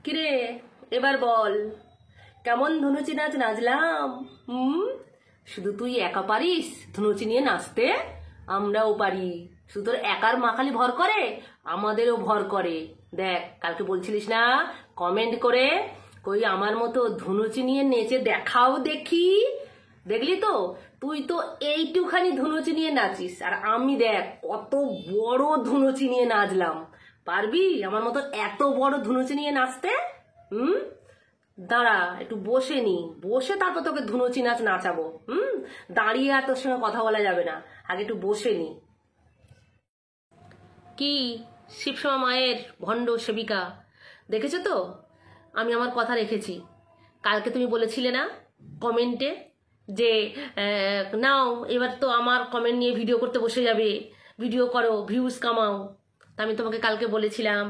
কিরে এবার বল কেমন ধনুচি নাচ নাচলাম? শুধু তুই একা পারিস ধনুচি নিয়ে নাচতে? আমরাও পারি। শুধু তোর একার মা খালি ভর করে, আমাদেরও ভর করে। দেখ কালকে বলছিলিস না কমেন্ট করে, কই আমার মতো ধনুচি নিয়ে নেচে দেখাও দেখি। দেখলি তো, তুই তো এইটুখানি ধনুচি নিয়ে নাচিস, আর আমি দেখ কত বড় ধনুচি নিয়ে নাচলাম। পারবি আমার মতো এত বড় ধনুচি নিয়ে নাচতে? দাঁড়া একটু বসে নি, বসে তারপর তোকে ধনুচি নাচ নাচাবো। দাঁড়িয়ে আর তোর সঙ্গে কথা বলা যাবে না, আগে একটু বসে নি। কি শিবসমা মায়ের ভণ্ড সেবিকা, দেখেছো তো আমি আমার কথা রেখেছি। কালকে তুমি বলেছিলে না কমেন্টে যে নাও এবার তো আমার কমেন্ট নিয়ে ভিডিও করতে বসে যাবে, ভিডিও করো ভিউজ কামাও। তা আমি তোমাকে কালকে বলেছিলাম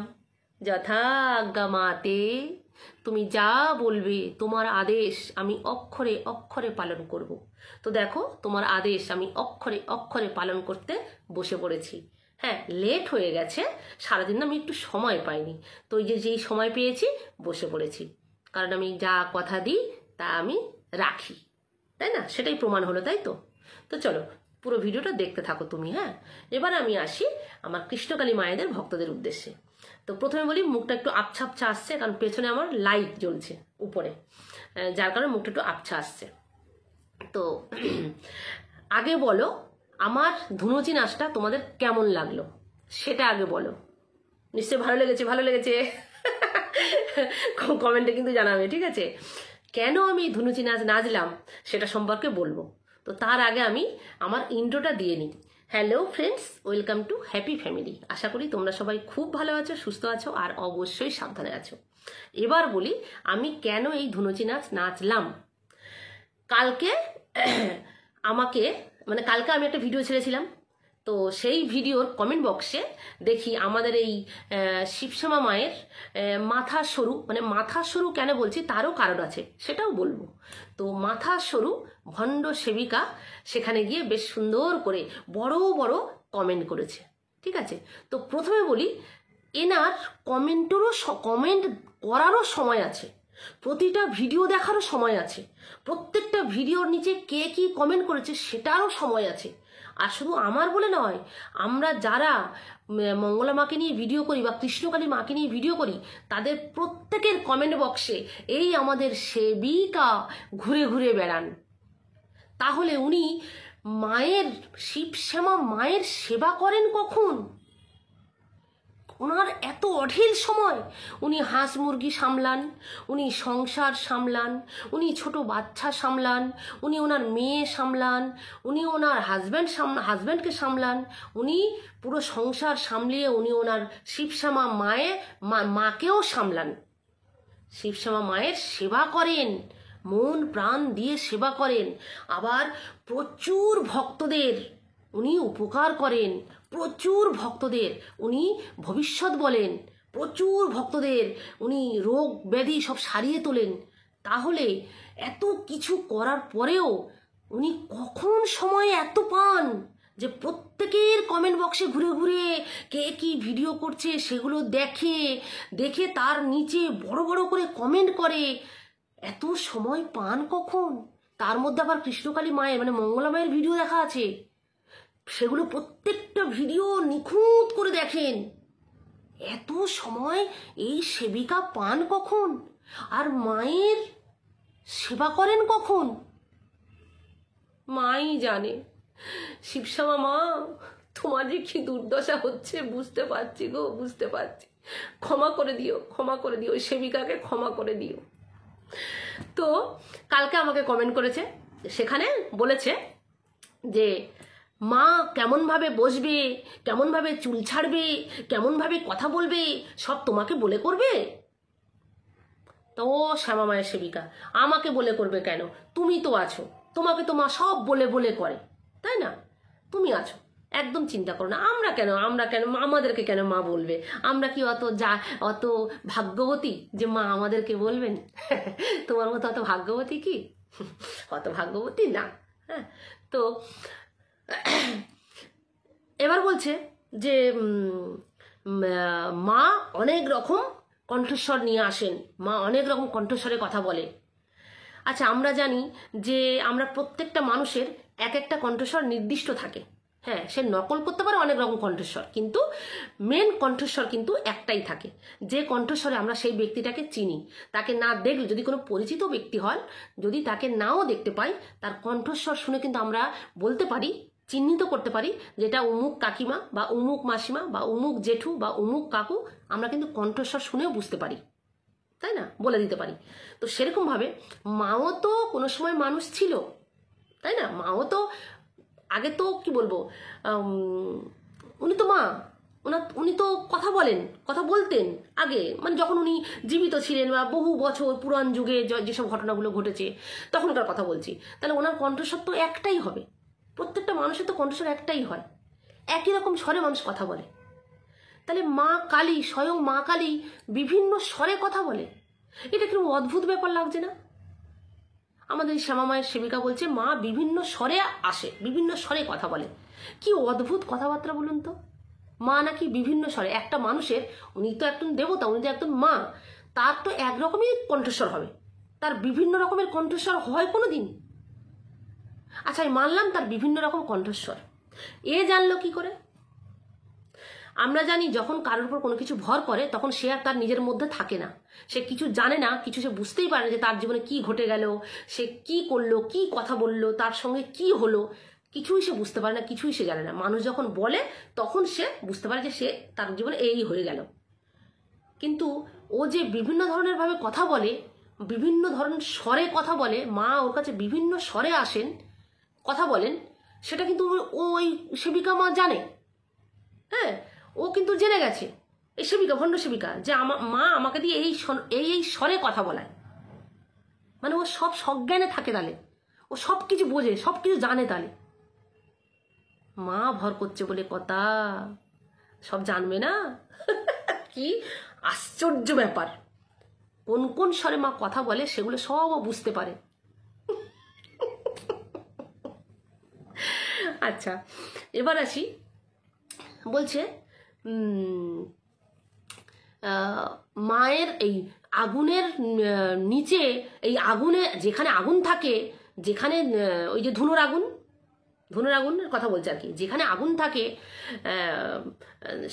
যথা আজ্ঞা মাতে, তুমি যা বলবে তোমার আদেশ আমি অক্ষরে অক্ষরে পালন করব। তো দেখো তোমার আদেশ আমি অক্ষরে অক্ষরে পালন করতে বসে পড়েছি। হ্যাঁ লেট হয়ে গেছে, সারাদিন আমি একটু সময় পাইনি, তো এই যে যেই সময় পেয়েছি বসে পড়েছি। কারণ আমি যা কথা দিই তা আমি রাখি, তাই না? সেটাই প্রমাণ হলো, তাই তো? তো চলো পুরো ভিডিওটা দেখতে থাকো তুমি। হ্যাঁ এবার আমি আসি আমার কৃষ্ণকালী মায়েদের ভক্তদের উদ্দেশ্যে। তো প্রথমে বলি মুখটা একটু আবছা আবছা আসছে, কারণ পেছনে আমার লাইট জ্বলছে উপরে, যার কারণে মুখটা একটু আবছা আসছে। তো আগে বলো আমার ধুনুচি নাচটা তোমাদের কেমন লাগলো সেটা আগে বলো। নিশ্চয়ই ভালো লেগেছে, ভালো লেগেছে কমেন্টে কিন্তু জানাবে, ঠিক আছে? কেন আমি ধুনুচি নাচ নাচলাম সেটা সম্পর্কে বলবো। তো তার আগে আমি আমার ইন্ট্রোটা দিয়ে নিই। Hello friends, welcome to happy family. আশা করি তোমরা সবাই খুব ভালো আছো, সুস্থ আছো, আর অবশ্যই সাবধানে আছো। এবার বলি আমি কেন এই ধুনুচি নাচ নাচলাম। কালকে আমাকে কালকে আমি একটা ভিডিও ছেড়েছিলাম, তো সেই ভিডিওর কমেন্ট বক্সে দেখি আমাদের এই শিবসমা মায়ের মাথা সরু, মাথা সরু কেন বলছি তারও কারণ আছে, সেটাও বলবো। তো মাথা সরু ভণ্ড সেবিকা সেখানে গিয়ে বেশ সুন্দর করে বড় বড় কমেন্ট করেছে, ঠিক আছে? তো প্রথমে বলি এনার কমেন্ট করারও সময় আছে, প্রতিটা ভিডিও দেখারও সময় আছে, প্রত্যেকটা ভিডিওর নিচে কে কি কমেন্ট করেছে সেটারও সময় আছে। আর শুধু আমার বলে নয়, আমরা যারা মঙ্গলা মাকে নিয়ে ভিডিও করি বা কৃষ্ণকালী মাকে নিয়ে ভিডিও করি তাদের প্রত্যেকের কমেন্ট বক্সে এই আমাদের সেবিকা ঘুরে ঘুরে বেড়ান। তাহলে উনি মায়ের শিবশ্যামা মায়ের সেবা করেন কখন? ওনার এত অঢেল সময়, উনি হাঁস মুরগি সামলান, উনি সংসার সামলান, উনি ছোট বাচ্চা সামলান, উনি ওনার মেয়ে সামলান, উনি ওনার হাজব্যান্ডকে সামলান, উনি পুরো সংসার সামলিয়ে উনি ওনার শিবশ্যামা মাকেও সামলান। শিবশ্যামা মায়ের সেবা করেন, মন প্রাণ দিয়ে সেবা করেন, আবার প্রচুর ভক্তদের উনি উপকার করেন, প্রচুর ভক্তদের উনি ভবিষ্যৎ বলেন, প্রচুর ভক্তদের উনি রোগ ব্যাধি সব সারিয়ে তোলেন। তাহলে এত কিছু করার পরেও উনি কখন সময় এত পান যে প্রত্যেকের কমেন্ট বক্সে ঘুরে ঘুরে কে কি ভিডিও করছে সেগুলো দেখে তার নিচে বড় বড় করে কমেন্ট করে? এত সময় পান কখন? তার মধ্যে আবার কৃষ্ণকালী মায়ের মঙ্গলা মায়ের ভিডিও দেখা আছে, সেগুলো প্রত্যেকটা ভিডিও নিখুঁত করে দেখেন। এত সময় এই সেবিকা পান কখন? আর মায়ের সেবা করেন কখন? মাই জানে। শিবশ্যামা মা তোমার যে কি দুর্দশা হচ্ছে বুঝতে পারছি গো, বুঝতে পারছি। ক্ষমা করে দিও, ক্ষমা করে দিও, ওই সেবিকাকে ক্ষমা করে দিও। তো কালকে আমাকে কমেন্ট করেছে, সেখানে বলেছে যে মা কেমনভাবে বসবে, কেমনভাবে চুল ছাড়বে, কেমনভাবে কথা বলবে সব তোমাকে বলে করবে। তো শ্যামা মায়ের সেবিকা আমাকে বলে করবে কেন? তুমি তো আছো, তোমাকে তো মা সব বলে বলে করে, তাই না? তুমি আছো, একদম চিন্তা করো না। আমরা কেন আমাদেরকে কেন মা বলবে? আমরা কি অত ভাগ্যবতী যে মা আমাদেরকে বলবেন? তোমার মতো অত ভাগ্যবতী কি? অত ভাগ্যবতী না। হ্যাঁ, তো এবার বলছে যে মা অনেক রকম কণ্ঠস্বর নিয়ে আসেন, মা অনেক রকম কণ্ঠস্বরে কথা বলে। আচ্ছা, আমরা জানি যে আমরা প্রত্যেকটা মানুষের এক একটা কণ্ঠস্বর নির্দিষ্ট থাকে। হ্যাঁ, সে নকল করতে পারে অনেক রকম কণ্ঠস্বর, কিন্তু মেন কণ্ঠস্বর কিন্তু একটাই থাকে, যে কণ্ঠস্বরে আমরা সেই ব্যক্তিটাকে চিনি। তাকে না দেখলে, যদি কোনো পরিচিত ব্যক্তি হয়, যদি তাকে নাও দেখতে পাই, তার কণ্ঠস্বর শুনে কিন্তু আমরা বলতে পারি, চিহ্নিত করতে পারি যেটা অমুক কাকিমা বা অমুক মাসিমা বা অমুক জেঠু বা অমুক কাকু। আমরা কিন্তু কণ্ঠস্বর শুনেও বুঝতে পারি, তাই না, বলে দিতে পারি। তো সেরকমভাবে মাও তো কোনো সময় মানুষ ছিল, তাই না? মাও তো আগে তো কি বলবো, উনি তো মা, উনি তো কথা বলেন, কথা বলতেন আগে, মানে যখন উনি জীবিত ছিলেন বা বহু বছর পুরাণ যুগে যেসব ঘটনাগুলো ঘটেছে তখনকার কথা বলছি। তাহলে ওনার কণ্ঠস্বর তো একটাই হবে, প্রত্যেকটা মানুষের তো কণ্ঠস্বর একটাই হয়, একই রকম স্বরে মানুষ কথা বলে। তাহলে মা কালী, স্বয়ং মা কালী বিভিন্ন স্বরে কথা বলে, এটা কিরকম অদ্ভুত ব্যাপার লাগছে না? আমাদের শ্যামামায়ের সেবিকা বলছে মা বিভিন্ন স্বরে আসে, বিভিন্ন স্বরে কথা বলে। কি অদ্ভুত কথাবার্তা বলুন তো! মা নাকি বিভিন্ন স্বরে, একটা মানুষের, উনি তো একজন দেবতা, উনি তো একজন মা, তার তো একরকমই কণ্ঠস্বর হবে, তার বিভিন্ন রকমের কণ্ঠস্বর হয় কোনো দিন? আচ্ছা, আমি মানলাম তার বিভিন্ন রকম কণ্ঠস্বর, এ জানলো কি করে? আমরা জানি যখন কারোর উপর কোনো কিছু ভর করে তখন সে আর তার নিজের মধ্যে থাকে না, সে কিছু জানে না, কিছু সে বুঝতেই পারে না যে তার জীবনে কি ঘটে গেল, সে কি করলো, কি কথা বললো, তার সঙ্গে কি হলো, কিছুই সে বুঝতে পারে না, কিছুই সে জানে না। মানুষ যখন বলে তখন সে বুঝতে পারে যে সে তার জীবনে এই হয়ে গেল। কিন্তু ও যে বিভিন্ন ধরনের ভাবে কথা বলে, বিভিন্ন ধরনের স্বরে কথা বলে, মা ওর কাছে বিভিন্ন স্বরে আসেন, কথা বলেন, সেটা কিন্তু ওই সেবিকা মা জানে। হ্যাঁ, ও কিন্তু জেনে গেছে, এই সেবিকা, ভণ্ড সেবিকা, যে মা আমাকে দিয়ে এই স্বরে কথা বলায়। মানে ও সব সজ্ঞানে থাকে, তাহলে ও সব কিছু বোঝে, সব কিছু জানে। তাহলে মা ভর করছে বলে কথা, সব জানবে না? কি আশ্চর্য ব্যাপার! কোন কোন স্বরে মা কথা বলে সেগুলো সব বুঝতে পারে। আচ্ছা, এবার আসি, বলছে মায়ের এই আগুনের নিচে, এই আগুনে যেখানে আগুন থাকে, যেখানে ওই যে ধুনোর আগুনের কথা বলছে আর কি, যেখানে আগুন থাকে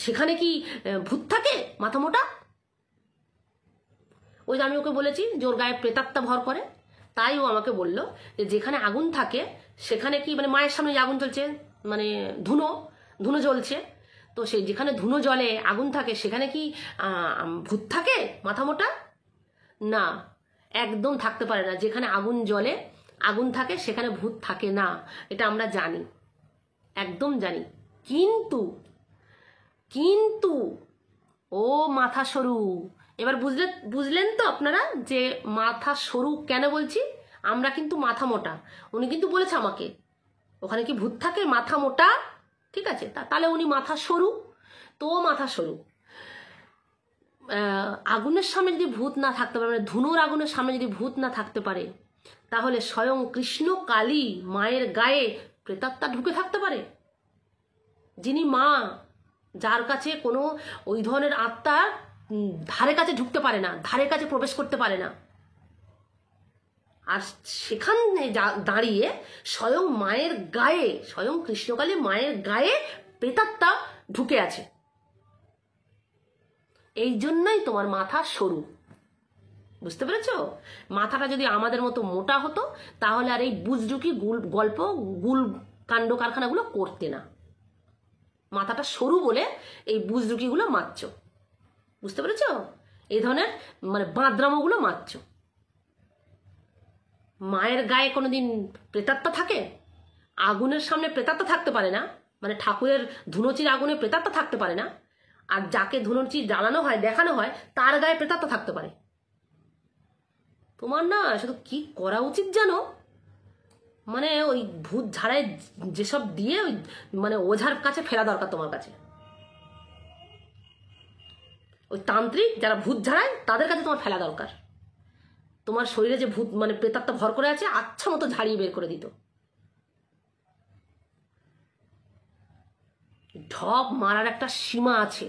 সেখানে কি ভূত থাকে মাথা মোটা? ওই যে আমি ওকে বলেছি যে ওর গায়ে প্রেতাত্মা ভর করে, তাই ও আমাকে বলল যে যেখানে আগুন থাকে সেখানে কি, মানে মায়ের সামনে আগুন চলছে, মানে ধুনো জ্বলছে, তো সেই যেখানে ধুনো জ্বলে, আগুন থাকে, সেখানে কি ভূত থাকে মাথা মোটা? না, একদম থাকতে পারে না। যেখানে আগুন জ্বলে, আগুন থাকে, সেখানে ভূত থাকে না, এটা আমরা জানি, একদম জানি। কিন্তু ও মাথা সরু। এবার বুঝলেন তো আপনারা যে মাথা সরু কেন বলছি? আমরা কিন্তু মাথা মোটা। উনি কিন্তু বলেছে আমাকে ওখানে কি ভূত থাকে মাথা মোটা, ঠিক আছে, তাহলে উনি মাথা সরু, তো মাথা সরু। আগুনের সামনে যদি ভূত না থাকতে পারে, মানে ধুনোর আগুনের সামনে যদি ভূত না থাকতে পারে, তাহলে স্বয়ং কৃষ্ণ কালী মায়ের গায়ে প্রেতাত্মা ঢুকে থাকতে পারে? যিনি মা, যার কাছে কোনো ওই ধরনের আত্মা ধারে কাছে ঢুকতে পারে না, ধারে কাছে প্রবেশ করতে পারে না, আর সেখানে দাঁড়িয়ে স্বয়ং মায়ের গায়ে, স্বয়ং কৃষ্ণকালী মায়ের গায়ে প্রেতাত্মা ঢুকে আছে। এই জন্যই তোমার মাথা সরু, বুঝতে পেরেছ? মাথাটা যদি আমাদের মতো মোটা হতো তাহলে আর এই বুজরুকি গল্প, গুল কাণ্ড কারখানাগুলো করতে না। মাথাটা সরু বলে এই বুজরুকিগুলো মারছ, বুঝতে পেরেছ? এই ধরনের মানে বাঁদরামোগুলো মারছ। মায়ের গায়ে কোনোদিন প্রেতাত্মা থাকে? আগুনের সামনে প্রেতাত্মা থাকতে পারে না, মানে ঠাকুরের ধুনোচির আগুনে প্রেতাত্মা থাকতে পারে না, আর যাকে ধুনোচি জ্বালানো হয়, দেখানো হয়, তার গায়ে প্রেতাত্মা থাকতে পারে। তোমার না শুধু কি করা উচিত জানো, মানে ওই ভূত ঝাড়ায় যেসব দিয়ে ওই মানে ওঝার কাছে ফেরা দরকার তোমার কাছে। ওই তান্ত্রিক যারা ভূত ঝাড়ায় তাদের কাছে তোমার ফেলা দরকার। তোমার শরীরে যে ভূত মানে প্রেতাত্মা ভর করে আছে, আচ্ছা মতো ঝাড়িয়ে বের করে দিত। ঢপ মারার একটা সীমা আছে,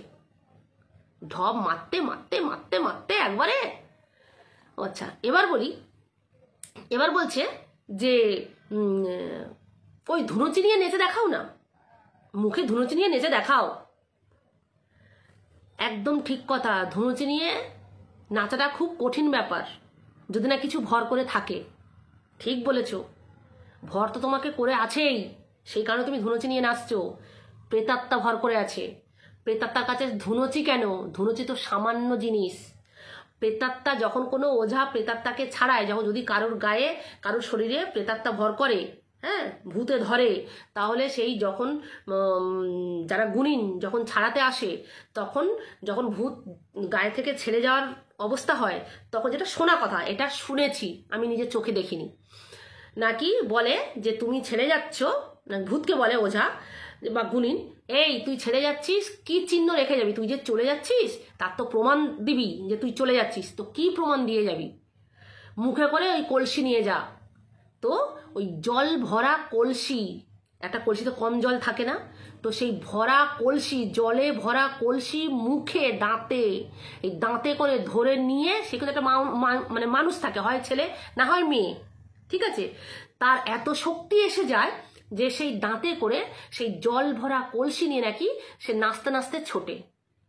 ঢপ মারতে মারতে মারতে মারতে একবারে। আচ্ছা এবার বলি, এবার বলছে যে ওই ধুনুচি নিয়ে নেচে দেখাও না, মুখে ধুনুচি নিয়ে নেচে দেখাও। একদম ঠিক কথা, ধুনুচি নিয়ে নাচাটা খুব কঠিন ব্যাপার যদি না কিছু ভর করে থাকে। ঠিক বলেছ, ভর তো তোমাকে করে আছেই, সেই কারণে তুমি ধুনুচি নিয়ে নাচছো। প্রেতাত্মা ভর করে আছে। প্রেতাত্মার কাছে ধুনুচি কেন? ধুনুচি তো সামান্য জিনিস। প্রেতাত্মা যখন কোনো ওঝা প্রেতাত্মাকে ছাড়ায়, যখন যদি কারোর গায়ে কারোর শরীরে প্রেতাত্মা ভর করে, হ্যাঁ, ভূতে ধরে, তাহলে সেই যখন যারা গুণিন যখন ছাড়াতে আসে, তখন যখন ভূত গায়ে থেকে ছেড়ে যাওয়ার অবস্থা হয়, তখন যেটা শোনা কথা, এটা শুনেছি, আমি নিজের চোখে দেখিনি, নাকি বলে যে তুমি ছেড়ে যাচ্ছ, ভূতকে বলে ওঝা বা গুণিন, এই তুই ছেড়ে যাচ্ছিস, কি চিহ্ন রেখে যাবি? তুই যে চলে যাচ্ছিস তার তো প্রমাণ দিবি যে তুই চলে যাচ্ছিস, তো কি প্রমাণ দিয়ে যাবি? মুখে করে ওই কলসি নিয়ে যা। তো ওই জল ভরা কলসি, একটা কলসিতে কম জল থাকে না, তো সেই ভরা কলসি, জলে ভরা কলসি মুখে দাঁতে, এই দাঁতে করে ধরে নিয়ে, সেখানে একটা মানে মানুষ থাকে, হয় ছেলে না হয় মেয়ে, ঠিক আছে, তার এত শক্তি এসে যায় যে সেই দাঁতে করে সেই জল ভরা কলসি নিয়ে নাকি সে নাচতে নাচতে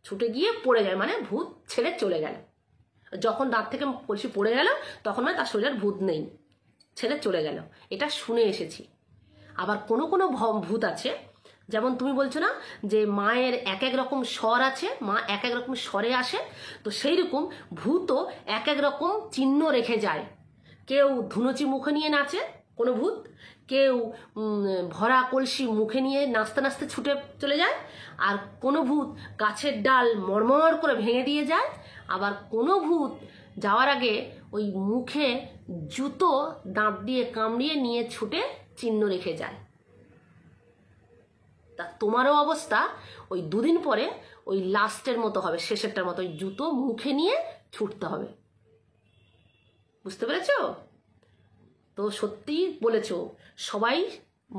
ছুটে গিয়ে পড়ে যায়, মানে ভূত ছেড়ে চলে গেল। যখন দাঁত থেকে কলসি পড়ে গেল তখন মানে তার শরীরে ভূত নেই, ছেড়ে চলে গেল। এটা শুনে এসেছি। আবার কোনো কোনো ভূত আছে, যেমন তুমি বলছো না যে মায়ের এক এক রকম স্বর আছে, মা এক এক রকম স্বরে আসে, তো সেই রকম ভূতও এক এক রকম চিহ্ন রেখে যায়। কেউ ধুনুচি মুখে নিয়ে নাচে কোনো ভূত, কেউ ভরা কলসি মুখে নিয়ে নাচতে নাচতে ছুটে চলে যায়, আর কোনো ভূত গাছের ডাল মরমর করে ভেঙে দিয়ে যায়, আবার কোনো ভূত যাওয়ার আগে ওই মুখে জুতো দাঁত দিয়ে কামড়িয়ে নিয়ে ছুটে চিহ্ন রেখে যায়। তা তোমারও অবস্থা ওই দুদিন পরে ওই লাস্টের মতো হবে, শেষেরটার মতো, ওই জুতো মুখে নিয়ে ছুটতে হবে। বুঝতে পেরেছ? তো সত্যি বলেছ, সবাই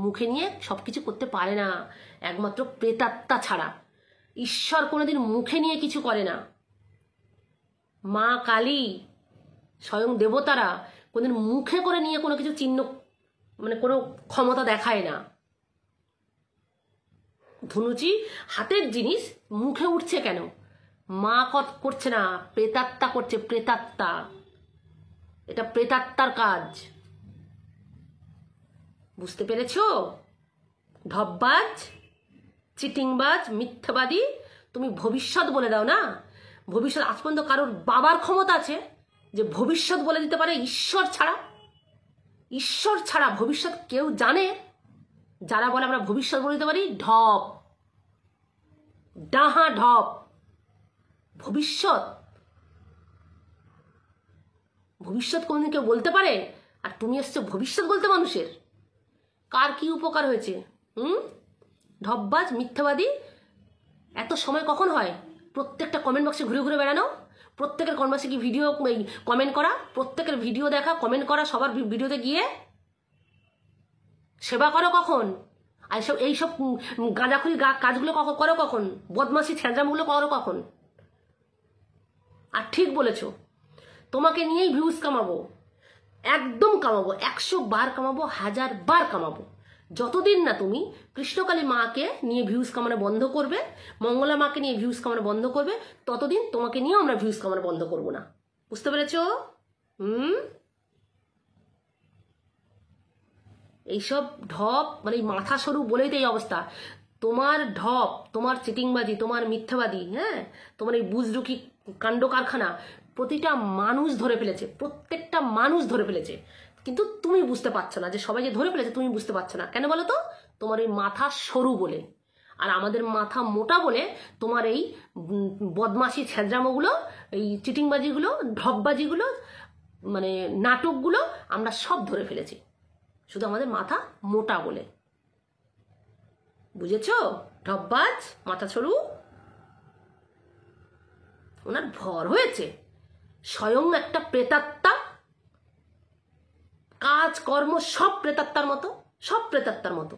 মুখে নিয়ে সবকিছু করতে পারে না, একমাত্র প্রেতাত্মা ছাড়া। ঈশ্বর কোনোদিন মুখে নিয়ে কিছু করে না। মা কালী, স্বয়ং দেবতারা কোনোদিন মুখে করে নিয়ে কোনো কিছু চিহ্ন, মানে কোনো ক্ষমতা দেখায় না। ধুনুচি হাতের জিনিস, মুখে উঠছে কেন? মা করছে না, প্রেতাত্মা করছে, প্রেতাত্মা। এটা প্রেতাত্মার কাজ। বুঝতে পেরেছ? ঢপবাজ, চিটিংবাজ, মিথ্যাবাদী। তুমি ভবিষ্যৎ বলে দাও না। ভবিষ্যৎ আজ পর্যন্ত কারোর বাবার ক্ষমতা আছে যে ভবিষ্যৎ বলে দিতে পারে? ঈশ্বর ছাড়া, ঈশ্বর ছাড়া ভবিষ্যৎ কেউ জানে? যারা বলে আমরা ভবিষ্যৎ বলে দিতে পারি, ঢপ, ডাহা ঢপ। ভবিষ্যৎ ভবিষ্যৎ কোনদিন কেউ বলতে পারে? আর তুমি এসছো ভবিষ্যৎ বলতে মানুষের? কার কি উপকার হয়েছে? ঢপবাজ, মিথ্যাবাদী। এত সময় কখন হয়? প্রত্যেকটা কমেন্ট বক্সে ঘুরে ঘুরে বেড়ানো, প্রত্যেকের কমেন্ট বক্সে কি ভিডিও কমেন্ট করা, প্রত্যেকের ভিডিও দেখা, কমেন্ট করা, সবার ভিডিওতে গিয়ে সেবা করো কখন? আর এইসব গাঁজাখুরি কাজগুলো করো কখন? বদমাশি ছ্যাঁচড়ামগুলো করো কখন? আর ঠিক বলেছ, তোমাকে নিয়েই ভিউজ কামাবো, একদম কামাবো, 100 বার কামাবো, 1000 বার কামাবো। যতদিন না তুমি কৃষ্ণকালী মাকে নিয়ে ভিউজ কামানো বন্ধ করবে, মঙ্গলা মাকে নিয়ে ভিউজ কামানো বন্ধ করবে, ততদিন তোমাকে নিয়ে আমরা ভিউজ কামানো বন্ধ করব না। বুঝতে পেরেছ? এইসব ঢপ, মানে মাথা সরু বলেই তো এই অবস্থা। তোমার ঢপ, তোমার চিটিংবাজি, তোমার মিথ্যাবাদী, হ্যাঁ, তোমার এই বুজরুকি কাণ্ড কারখানা প্রতিটা মানুষ ধরে ফেলেছে, প্রত্যেকটা মানুষ ধরে ফেলেছে। কিন্তু তুমি বুঝতে পারছো না যে সবাই যে ধরে ফেলেছে, তুমি বুঝতে পারছো না। কেন বলো তো? তোমার এই মাথা সরু বলে। আর আমাদের মাথা মোটা বলে তোমার এই বদমাশি ছ্যাঁচড়ামোগুলো, এই চিটিংবাজিগুলো, ঢপবাজিগুলো, মানে নাটকগুলো আমরা সব ধরে ফেলেছি, শুধু আমাদের মাথা মোটা বলে। বুঝেছ? ঢপবাজ, মাথা সরু। ওনার ভর হয়েছে, স্বয়ং একটা প্রেতাত্মা, কাজ কর্ম সব প্রেতাত্মার মতো, সব প্রেতাত্মার মতো।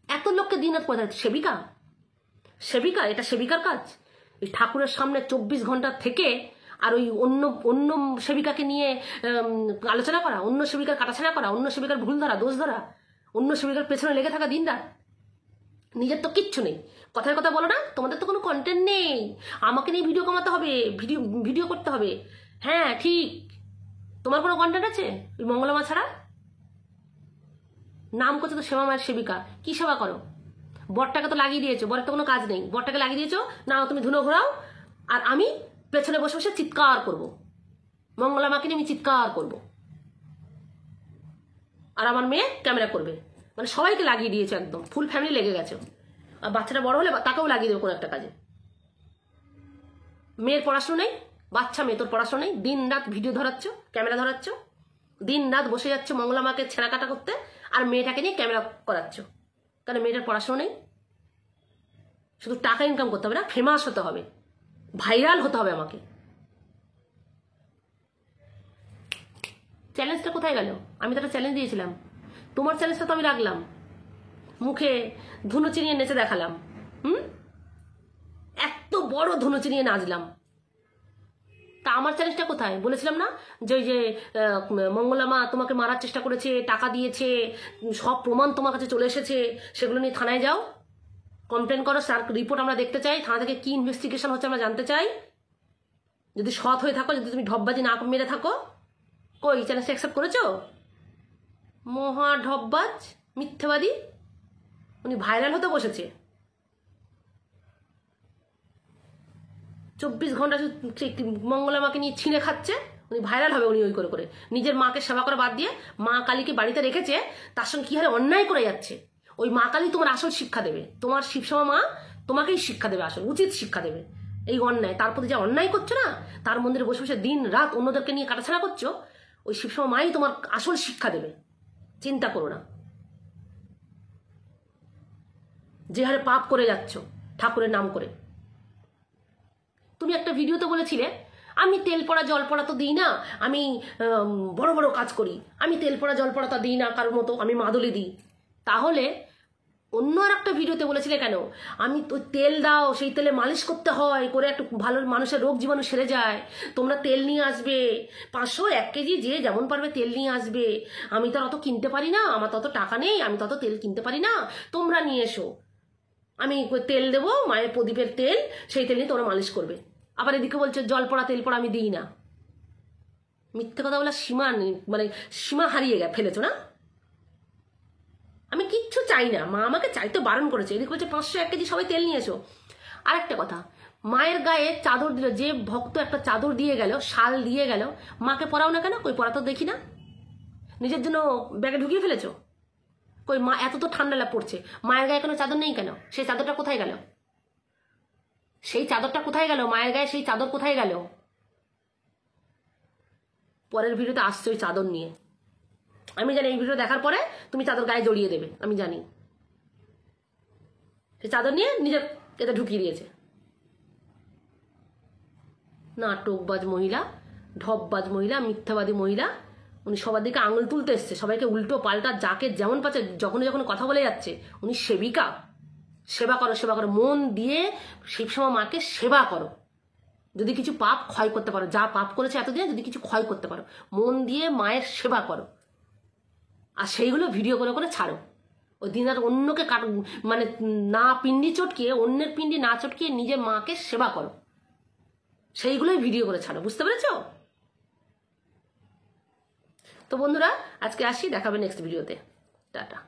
এত লোককে দিন রাত কোথায়? সেবিকা, সেবিকা, এটা সেবিকার কাজ? এই ঠাকুরের সামনে 24 ঘন্টা থেকে আর ওই অন্য অন্য সেবিকাকে নিয়ে আলোচনা করা, অন্য সেবিকার কাটাছাড়া করা, অন্য সেবিকার ভুল ধরা, দোষ ধরা, অন্য সেবিকার পেছনে লেগে থাকা দিনরাত। নিজের তো কিচ্ছু নেই, কথার কথা বলো না, তোমাদের তো কোনো কন্টেন্ট নেই, আমাকে নিয়ে ভিডিও কমাতে হবে, ভিডিও করতে হবে। হ্যাঁ ঠিক, তোমার কোনো কন্টেন্ট আছে ওই মঙ্গলা মা ছাড়া? নাম করছো তো সেবা মায়ের সেবিকা, কি সেবা করো? বরটাকে তো লাগিয়ে দিয়েছো, বরের তো কোনো কাজ নেই, বরটাকে লাগিয়ে দিয়েছো, না তুমি ধুনো ঘোরাও, আর আমি পেছনে বসে বসে চিৎকার করব, মঙ্গলা মাকে নিয়ে আমি চিৎকার করব, আর আমার মেয়ে ক্যামেরা করবে। মানে সবাইকে লাগিয়ে দিয়েছো, একদম ফুল ফ্যামিলি লেগে গেছো। আর বাচ্চাটা বড় হলে তাকেও লাগিয়ে দেবো কোনো একটা কাজে। মেয়ের পড়াশোনা নেই, বাচ্চা মেয়ে তোর পড়াশোনা নেই, দিন রাত ভিডিও ধরাচ্ছ, ক্যামেরা ধরাচ্ছ, দিন রাত বসে যাচ্ছ মঙ্গলা মাকে ছেঁড়া কাটা করতে, আর মেয়েটাকে নিয়ে ক্যামেরা করাচ্ছ। কারণ মেয়েটার পড়াশোনা নেই, শুধু টাকা ইনকাম করতে হবে না, ফেমাস হতে হবে, ভাইরাল হতে হবে আমাকে। চ্যালেঞ্জটা কোথায় গেল? আমি তো একটা চ্যালেঞ্জ দিয়েছিলাম, তোমার চ্যালেঞ্জটা তো আমি রাখলাম, মুখে ধুনুচি নিয়ে নেচে দেখালাম। এত বড় ধুনুচি নিয়ে নাচলাম, তা আমার চ্যালেঞ্জটা কোথায়? বলেছিলাম না যে ওই যে মঙ্গলা মা তোমাকে মারার চেষ্টা করেছে, টাকা দিয়েছে, সব প্রমাণ তোমার কাছে চলে এসেছে, সেগুলো নিয়ে থানায় যাও, কমপ্লেন করো, স্যার রিপোর্ট আমরা দেখতে চাই, থানা থেকে কি ইনভেস্টিগেশন হচ্ছে আমরা জানতে চাই। যদি সৎ হয়ে থাকো, যদি তুমি ঢপবাজি না মেরে থাকো, কই চ্যালেঞ্জটা অ্যাকসেপ্ট করেছো? মহা ঢপবাজ, মিথ্যাবাদী, উনি ভাইরাল হতে বসেছে। 24 ঘন্টা মঙ্গলা মাকে নিয়ে ছিঁড়ে খাচ্ছে, উনি ভাইরাল হবে। উনি ওই করে করে নিজের মাকে সেবা করা বাদ দিয়ে মা কালীকে বাড়িতে রেখেছে, তার সঙ্গে কি হারে অন্যায় করে যাচ্ছে। ওই মা কালী তোমার আসল শিক্ষা দেবে, তোমার শিবসমা মা তোমাকেই শিক্ষা দেবে, আসল উচিত শিক্ষা দেবে। এই অন্যায়, তার প্রতি যে অন্যায় করছো না, তার মন্দিরে বসে বসে দিন রাত অন্যদেরকে নিয়ে কাটাছাড়া করছো, ওই শিবসমা মাই তোমার আসল শিক্ষা দেবে, চিন্তা করো না। যে হারে পাপ করে যাচ্ছ ঠাকুরের নাম করে। তুমি একটা ভিডিওতে বলেছিলে আমি তেল পড়া জল পড়া তো দিই না, আমি বড় বড় কাজ করি, আমি তেল পড়া জল পড়া তা দিই না কারোর মতো, আমি মাদুলি দিই। তাহলে অন্য আর একটা ভিডিওতে বলেছিলে কেন আমি তো তেল দাও, সেই তেলে মালিশ করতে হয়, করে একটু ভালো মানুষের রোগ জীবাণু সেরে যায়, তোমরা তেল নিয়ে আসবে 500 1 কেজি যে যেমন পারবে তেল নিয়ে আসবে, আমি তো অত কিনতে পারি না, আমার তত টাকা নেই, আমি তত তেল কিনতে পারি না, তোমরা নিয়ে এসো, আমি তেল দেবো মায়ের প্রদীপের তেল, সেই তেল নিয়ে তোমরা মালিশ করবে। আবার এদিকে বলছো জল পড়া তেল পড়া আমি দিই না। মিথ্যে কথা বলা সীমা নেই, মানে সীমা হারিয়ে ফেলেছো না। আমি কিচ্ছু চাই না, মা আমাকে চাইতে বারণ করেছে, এদিকে বলছে 500 1 কেজি সবাই তেল নিয়ে এসো। আর একটা কথা, মায়ের গায়ে চাদর দিল, যে ভক্ত একটা চাদর দিয়ে গেল, শাল দিয়ে গেল, মাকে পরাও না কেন? কই পরা তো দেখি না, নিজের জন্য ব্যাগে ঢুকিয়ে ফেলেছো। কই মা এত তো ঠান্ডা পড়ছে, মায়ের গায়ে কোনো চাদর নেই কেন? সেই চাদরটা কোথায় গেল? সেই চাদরটা কোথায় গেল? মায়ের গায়ে সেই চাদর কোথায় গেল? পরের ভিডিওতে আসছে ওই চাদর নিয়ে, আমি জানি এই ভিডিও দেখার পরে তুমি চাদর গায়ে জড়িয়ে দেবে, আমি জানি। সেই চাদর নিয়ে নিজের এতে ঢুকিয়ে দিয়েছে। নাটকবাজ মহিলা, ঢপবাজ মহিলা, মিথ্যাবাদী মহিলা, উনি সবার দিকে আঙুল তুলতে এসছে, সবাইকে উল্টো পাল্টা যাকে যেমন পাচ্ছে যখন যখন কথা বলে যাচ্ছে। উনি সেবিকা, সেবা করো, সেবা করো, মন দিয়ে শিবসমা মাকে সেবা করো। যদি কিছু পাপ ক্ষয় করতে পারো, যা পাপ করেছে এতদিনে যদি কিছু ক্ষয় করতে পারো, মন দিয়ে মায়ের সেবা করো, আর সেইগুলো ভিডিও করে করে ছাড়ো। ওই দিন আর অন্যকে মানে না পিন্ডি চটকিয়ে, অন্যের পিন্ডি না চটকিয়ে নিজের মাকে সেবা করো, সেইগুলোই ভিডিও করে ছাড়ো। বুঝতে পেরেছো? তো বন্ধুরা আজকে আসি, দেখাবে নেক্সট ভিডিওতে। টাটা।